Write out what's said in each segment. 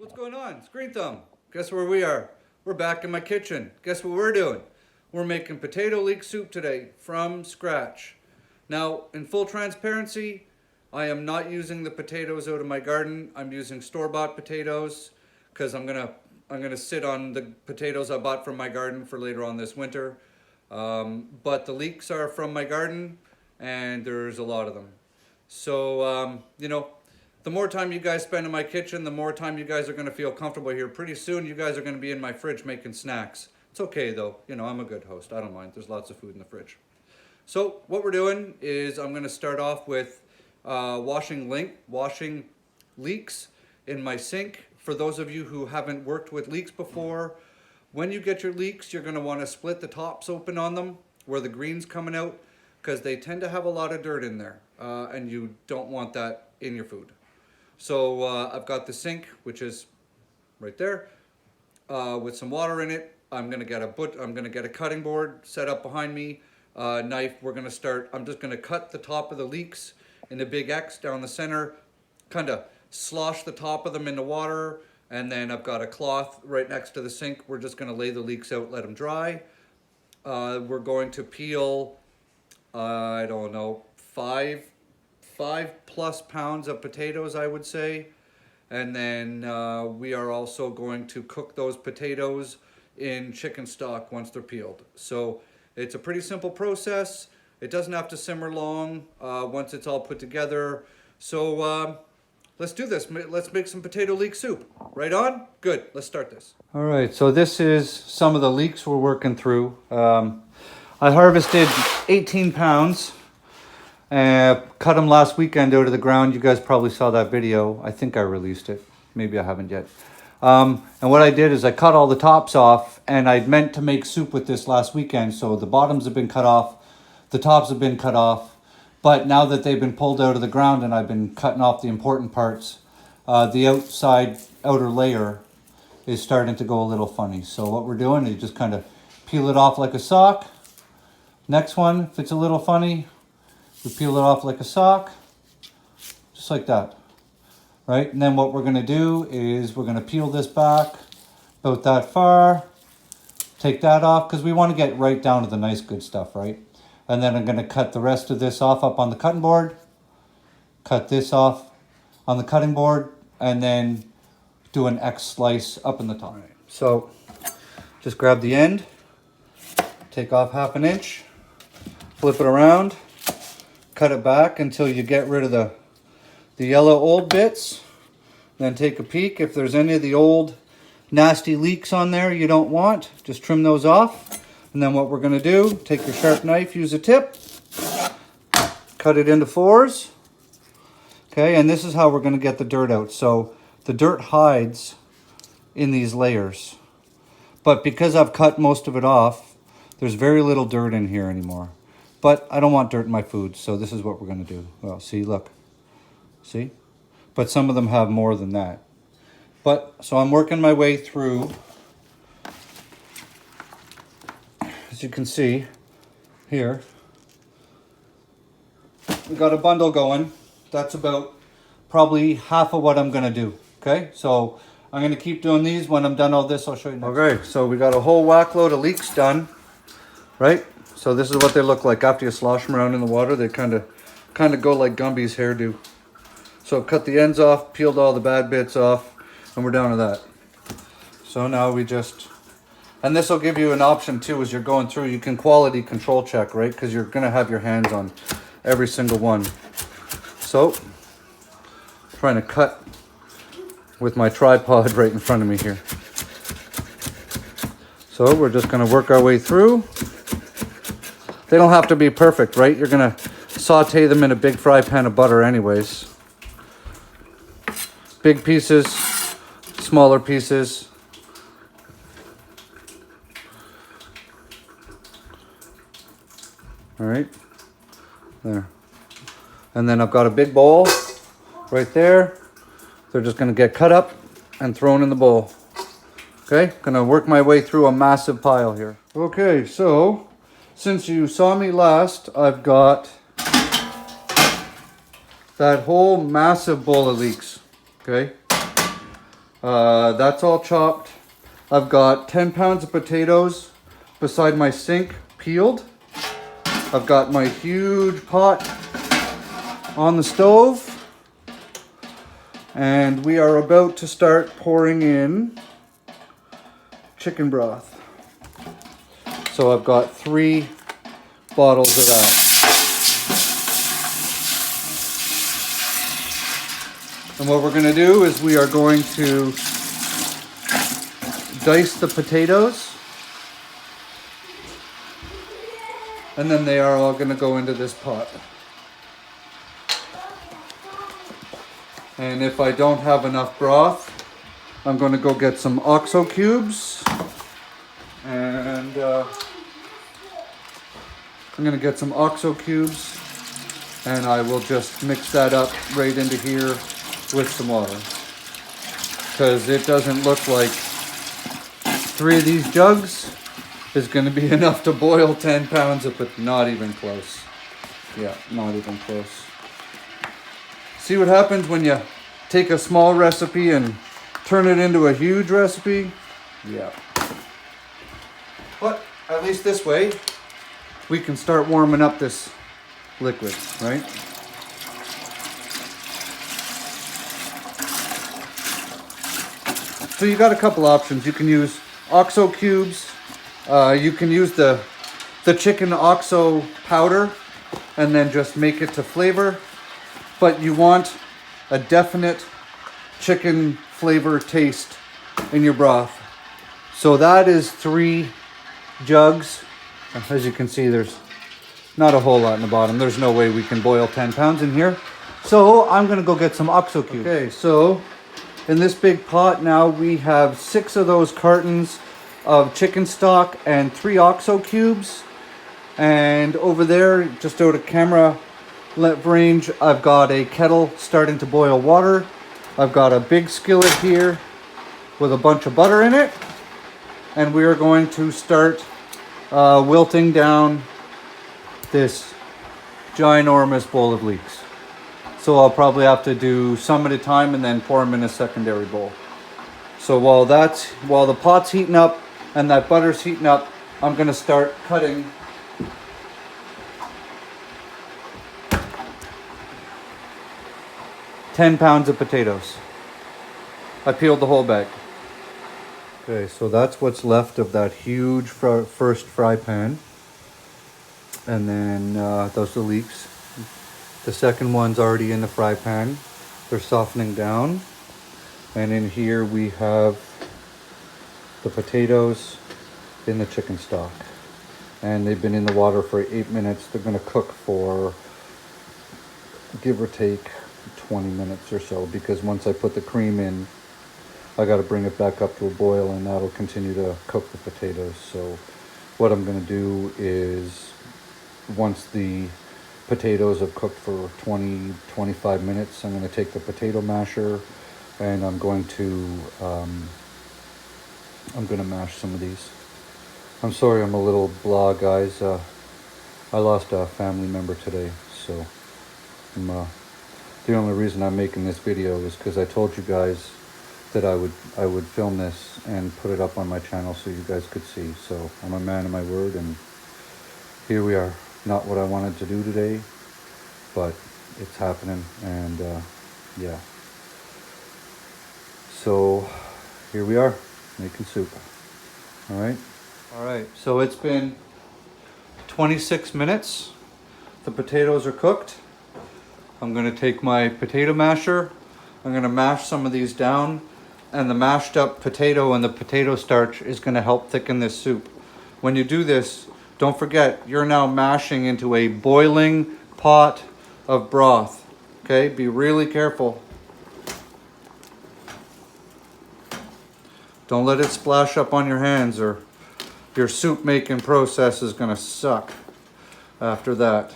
What's going on? Screen Thumb. Guess where we are? We're back in my kitchen. Guess what we're doing? We're making potato leek soup today from scratch. Now, in full transparency, I am not using the potatoes out of my garden. I'm using store-bought potatoes because I'm gonna sit on the potatoes I bought from my garden for later on this winter. But the leeks are from my garden, and there's a lot of them. So, the more time you guys spend in my kitchen, the more time you guys are going to feel comfortable here. Pretty soon, you guys are going to be in my fridge making snacks. It's okay, though. I'm a good host. I don't mind. There's lots of food in the fridge. So what we're doing is I'm going to start off with washing leeks in my sink. For those of you who haven't worked with leeks before, when you get your leeks, you're going to want to split the tops open on them where the green's coming out, because they tend to have a lot of dirt in there, and you don't want that in your food. So I've got the sink, which is right there, with some water in it. I'm gonna get a cutting board set up behind me, knife. I'm just gonna cut the top of the leeks in a big X down the center, kind of slosh the top of them in the water, and then I've got a cloth right next to the sink. We're just gonna lay the leeks out, let them dry. We're going to peel, I don't know, five plus pounds of potatoes, I would say. And then we are also going to cook those potatoes in chicken stock once they're peeled. So it's a pretty simple process. It doesn't have to simmer long once it's all put together. So let's do this. Let's make some potato leek soup. Right on? Good. Let's start this. All right, so this is some of the leeks we're working through. I harvested 18 pounds. Cut them last weekend out of the ground. You guys probably saw that video. I think I released it. Maybe I haven't yet. And what I did is I cut all the tops off, and I'd meant to make soup with this last weekend. So the bottoms have been cut off. The tops have been cut off. But now that they've been pulled out of the ground and I've been cutting off the important parts, the outer layer is starting to go a little funny. So what we're doing is just kind of peel it off like a sock. Next one, if it's a little funny, we peel it off like a sock, just like that, right? And then what we're gonna do is we're gonna peel this back about that far, take that off, because we wanna get right down to the nice good stuff, right? And then I'm gonna cut the rest of this off up on the cutting board, cut this off on the cutting board, and then do an X slice up in the top. Right. So just grab the end, take off 1/2 inch, flip it around, cut it back until you get rid of the yellow old bits. Then take a peek. If there's any of the old nasty leeks on there you don't want, just trim those off. And then what we're going to do, take your sharp knife, use a tip, cut it into 4s. Okay, and this is how we're going to get the dirt out. So the dirt hides in these layers. But because I've cut most of it off, there's very little dirt in here anymore. But I don't want dirt in my food, so this is what we're going to do. Well, see, look. See? But some of them have more than that. So I'm working my way through. As you can see here, we got a bundle going. That's about probably half of what I'm going to do. Okay? So I'm going to keep doing these. When I'm done all this, I'll show you next. Okay, so we got a whole whack load of leeks done. Right? So this is what they look like after you slosh them around in the water. They kind of go like Gumby's hairdo. So I've cut the ends off, peeled all the bad bits off, and we're down to that. So now and this will give you an option too as you're going through. You can quality control check, right? Because you're going to have your hands on every single one. So, trying to cut with my tripod right in front of me here. So we're just going to work our way through. They don't have to be perfect, right? You're going to saute them in a big fry pan of butter anyways. Big pieces, smaller pieces. All right, there. And then I've got a big bowl right there. They're just going to get cut up and thrown in the bowl. Okay, going to work my way through a massive pile here. Okay, so since you saw me last, I've got that whole massive bowl of leeks, okay? That's all chopped. I've got 10 pounds of potatoes beside my sink peeled. I've got my huge pot on the stove. And we are about to start pouring in chicken broth. So I've got 3 bottles of that. And what we're going to do is we are going to dice the potatoes. And then they are all going to go into this pot. And if I don't have enough broth, I'm going to go get some OXO cubes. And I'm going to get some OXO cubes. And I will just mix that up right into here with some water. Because it doesn't look like 3 of these jugs is going to be enough to boil 10 pounds of it. Not even close. Yeah, not even close. See what happens when you take a small recipe and turn it into a huge recipe? Yeah. But at least this way, we can start warming up this liquid, right? So you got a couple options. You can use OXO cubes. You can use the chicken OXO powder and then just make it to flavor. But you want a definite chicken flavor taste in your broth. So that is 3 jugs. As you can see, there's not a whole lot in the bottom. There's no way we can boil 10 pounds in here. So I'm gonna go get some OXO cubes. Okay, so in this big pot now we have 6 of those cartons of chicken stock and 3 OXO cubes. And over there, just out of camera range, I've got a kettle starting to boil water. I've got a big skillet here with a bunch of butter in it. And we are going to start wilting down this ginormous bowl of leeks. So I'll probably have to do some at a time and then pour them in a secondary bowl. So while the pot's heating up and that butter's heating up, I'm gonna start cutting 10 pounds of potatoes. I peeled the whole bag. Okay, so that's what's left of that huge first fry pan. And then those are the leeks. The second one's already in the fry pan. They're softening down. And in here we have the potatoes in the chicken stock. And they've been in the water for 8 minutes. They're gonna cook for, give or take, 20 minutes or so, because once I put the cream in, I got to bring it back up to a boil, and that'll continue to cook the potatoes. So what I'm going to do is, once the potatoes have cooked for 20-25 minutes, I'm going to take the potato masher and I'm going to mash some of these. I'm sorry I'm a little blah, guys. I lost a family member today, so the only reason I'm making this video is because I told you guys that I would film this and put it up on my channel so you guys could see. So I'm a man of my word, and here we are. Not what I wanted to do today, but it's happening, and yeah. So here we are, making soup. All right, so it's been 26 minutes. The potatoes are cooked. I'm gonna take my potato masher. I'm gonna mash some of these down, and the mashed up potato and the potato starch is gonna help thicken this soup. When you do this, don't forget, you're now mashing into a boiling pot of broth. Okay, be really careful. Don't let it splash up on your hands, or your soup making process is gonna suck after that.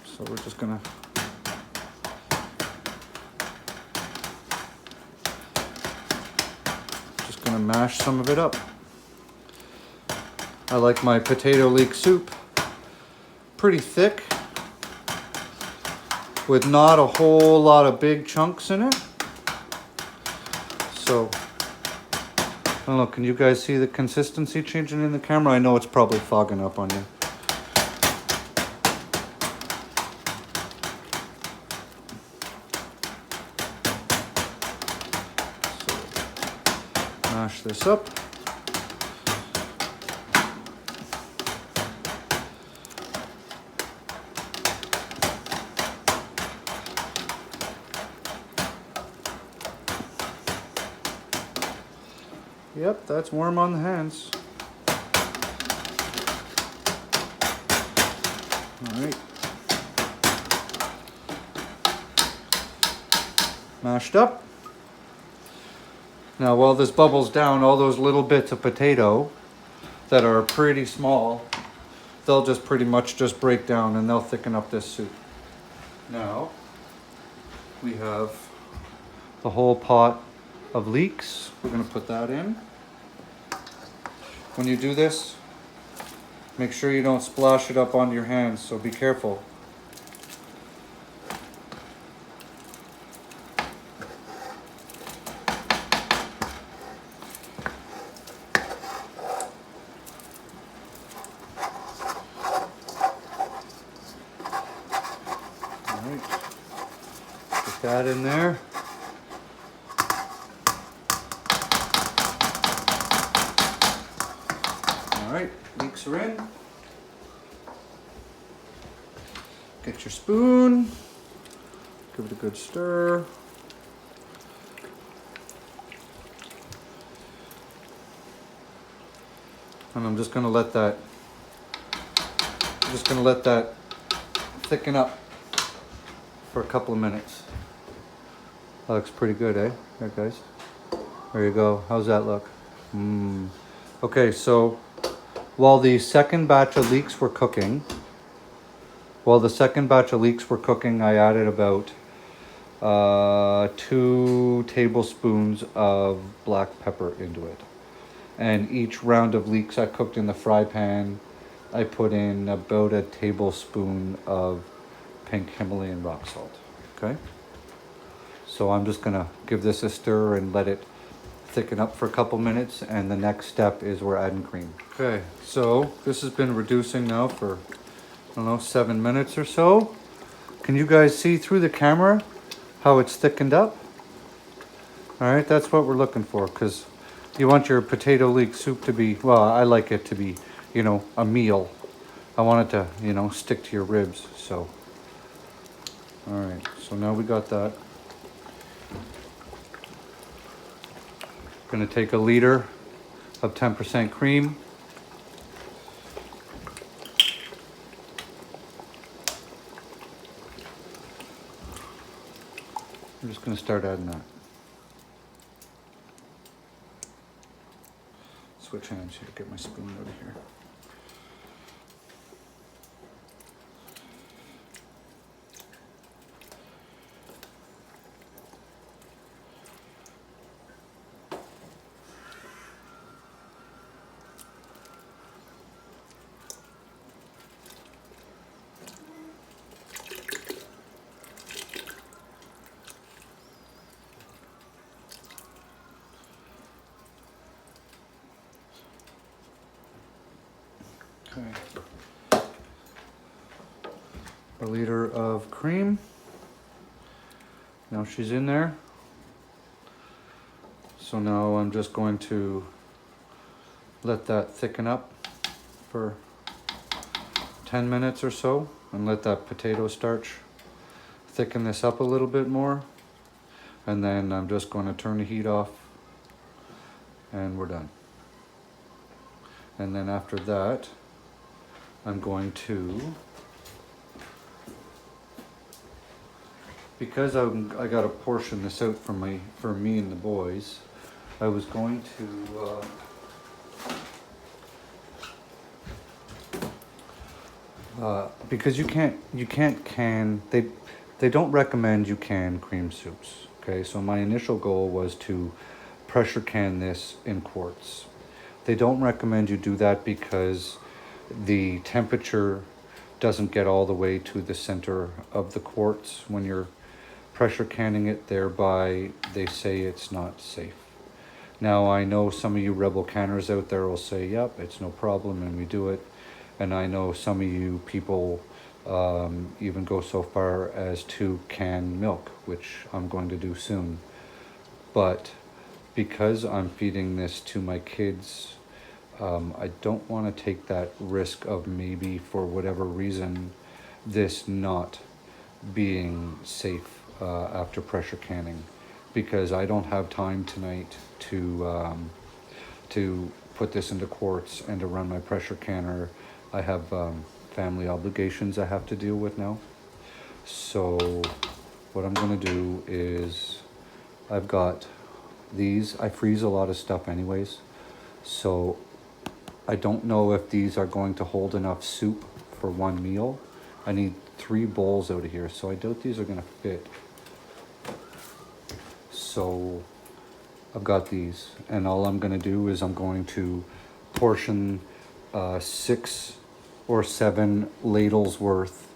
So we're just gonna mash some of it up. I like my potato leek soup pretty thick with not a whole lot of big chunks in it. So, I don't know, can you guys see the consistency changing in the camera? I know it's probably fogging up on you. So, mash this up. Yep, that's warm on the hands. All right. Mashed up. Now while this bubbles down, all those little bits of potato that are pretty small, they'll just pretty much just break down and they'll thicken up this soup. Now, we have the whole pot of leeks. We're gonna put that in. When you do this, make sure you don't splash it up onto your hands, so be careful. All right, put that in there. All right, leeks are in. Get your spoon, give it a good stir. And I'm just gonna let that thicken up for a couple of minutes. That looks pretty good, eh? There, guys. There you go. How's that look? Okay, so while the second batch of leeks were cooking, I added about 2 tablespoons of black pepper into it. And each round of leeks I cooked in the fry pan, I put in about a tablespoon of pink Himalayan rock salt, okay? So I'm just gonna give this a stir and let it thicken up for a couple minutes, and the next step is we're adding cream. Okay, so this has been reducing now for, I don't know, 7 minutes or so. Can you guys see through the camera how it's thickened up? All right, that's what we're looking for, because you want your potato leek soup to be, well, I like it to be, you know, a meal. I want it to, you know, stick to your ribs, so. All right, so now we got that. Gonna take a liter of 10% cream. I'm just gonna start adding that. Switch hands here, get my spoon out of here. Okay. A liter of cream. Now she's in there. So now I'm just going to let that thicken up for 10 minutes or so and let that potato starch thicken this up a little bit more. And then I'm just going to turn the heat off and we're done. And then after that, I'm going to, because I got to portion this out for me and the boys, I was going to, because you can't can, they don't recommend you can cream soups, okay? So my initial goal was to pressure can this in quarts. They don't recommend you do that because the temperature doesn't get all the way to the center of the quartz when you're pressure canning it, thereby they say it's not safe. Now I know some of you rebel canners out there will say, yep, it's no problem, and we do it. And I know some of you people even go so far as to can milk, which I'm going to do soon. But because I'm feeding this to my kids, I don't want to take that risk of maybe for whatever reason this not being safe after pressure canning, because I don't have time tonight to put this into quartz and to run my pressure canner. I have family obligations I have to deal with now. So what I'm going to do is I've got these. I freeze a lot of stuff anyways, so I don't know if these are going to hold enough soup for one meal. I need 3 bowls out of here, so I doubt these are going to fit. So I've got these, and all I'm going to do is I'm going to portion 6 or 7 ladles worth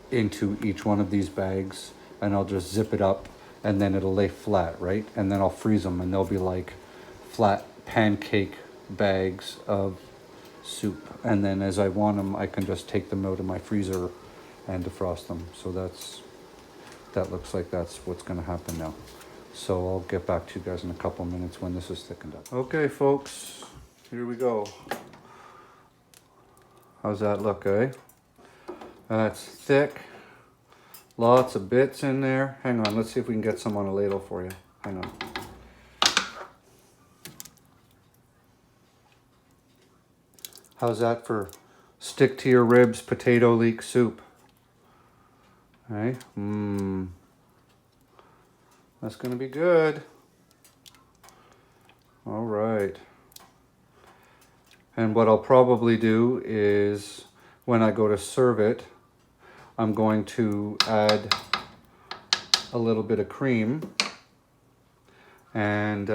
into each one of these bags, and I'll just zip it up, and then it'll lay flat, right? And then I'll freeze them, and they'll be like flat pancake bags of soup. And then as I want them, I can just take them out of my freezer and defrost them. So that looks like that's what's going to happen now. So I'll get back to you guys in a couple minutes when this is thickened up. Okay, folks, here we go. How's that look, eh? That's thick. Lots of bits in there. Hang on, let's see if we can get some on a ladle for you. Hang on. How's that for stick to your ribs potato leek soup? Hey, that's gonna be good. All right. And what I'll probably do is when I go to serve it, I'm going to add a little bit of cream and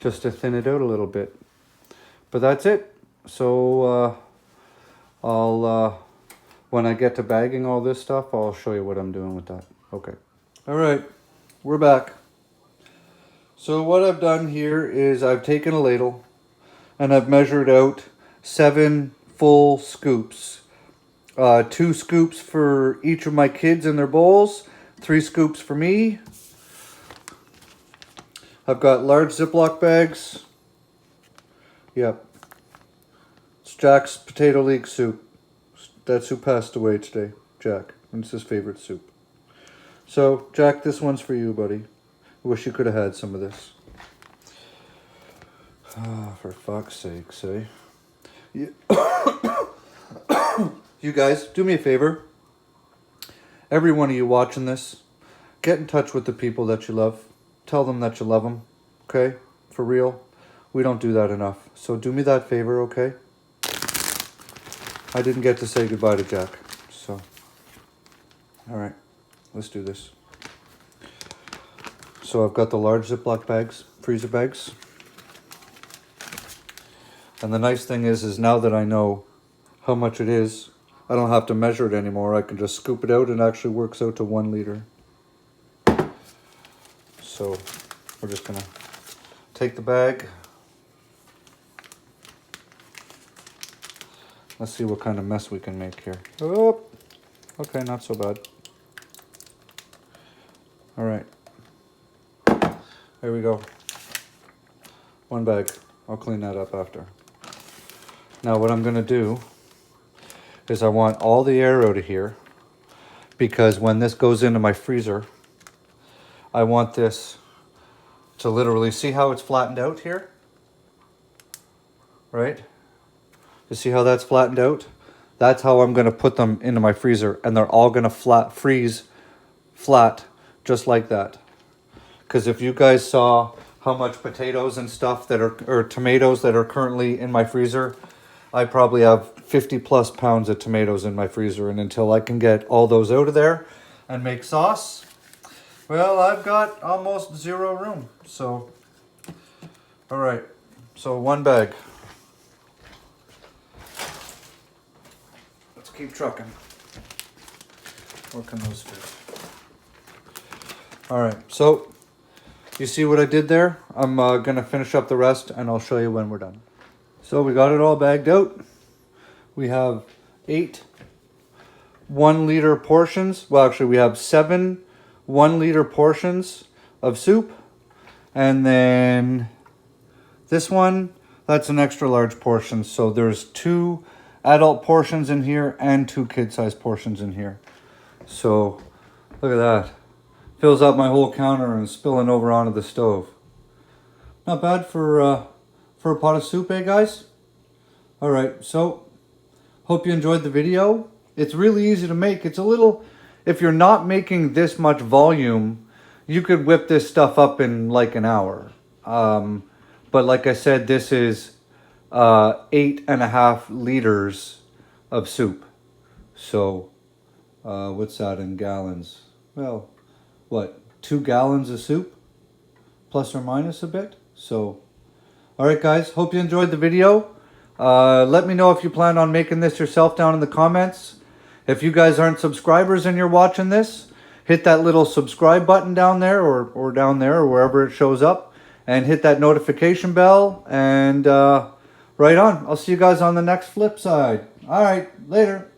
just to thin it out a little bit. But that's it. So I'll when I get to bagging all this stuff, I'll show you what I'm doing with that. Okay. All right, we're back. So what I've done here is I've taken a ladle and I've measured out 7 full scoops. 2 scoops for each of my kids in their bowls, 3 scoops for me. I've got large Ziploc bags. Yep. It's Jack's potato leek soup. That's who passed away today, Jack. And it's his favorite soup. So, Jack, this one's for you, buddy. I wish you could have had some of this. For fuck's sake, eh? You guys, do me a favor. Every one of you watching this, get in touch with the people that you love. Tell them that you love them, okay? For real. We don't do that enough. So do me that favor, okay? I didn't get to say goodbye to Jack, so. All right, let's do this. So I've got the large Ziploc bags, freezer bags. And the nice thing is now that I know how much it is, I don't have to measure it anymore. I can just scoop it out and it actually works out to 1 liter. So we're just gonna take the bag. Let's see what kind of mess we can make here. Oh, okay, not so bad. All right, there we go. 1 bag. I'll clean that up after. Now what I'm gonna do is I want all the air out of here, because when this goes into my freezer, I want this to literally, see how it's flattened out here? Right? You see how that's flattened out? That's how I'm gonna put them into my freezer, and they're all gonna freeze flat, just like that. Because if you guys saw how much potatoes and stuff that are, or tomatoes that are currently in my freezer, I probably have 50 plus pounds of tomatoes in my freezer, and until I can get all those out of there and make sauce, well, I've got almost 0 room. So, all right. So 1 bag. Let's keep trucking. What can those fit? All right, so you see what I did there? I'm gonna finish up the rest and I'll show you when we're done. So we got it all bagged out. We have 8 1-liter portions. Well, actually we have 7 1-liter portions of soup. And then this one, that's an extra large portion. So there's 2 adult portions in here and 2 kid-sized portions in here. So look at that. Fills up my whole counter and spilling over onto the stove. Not bad for a pot of soup, eh guys? All right, so hope you enjoyed the video. It's really easy to make. It's a little, if you're not making this much volume, you could whip this stuff up in like an hour. But like I said, this is 8.5 liters of soup. So what's that in gallons? Well, what, 2 gallons of soup? Plus or minus a bit. So, all right guys, hope you enjoyed the video. Let me know if you plan on making this yourself down in the comments. If you guys aren't subscribers and you're watching this, hit that little subscribe button down there or down there or wherever it shows up. And hit that notification bell. And right on. I'll see you guys on the next flip side. All right, later.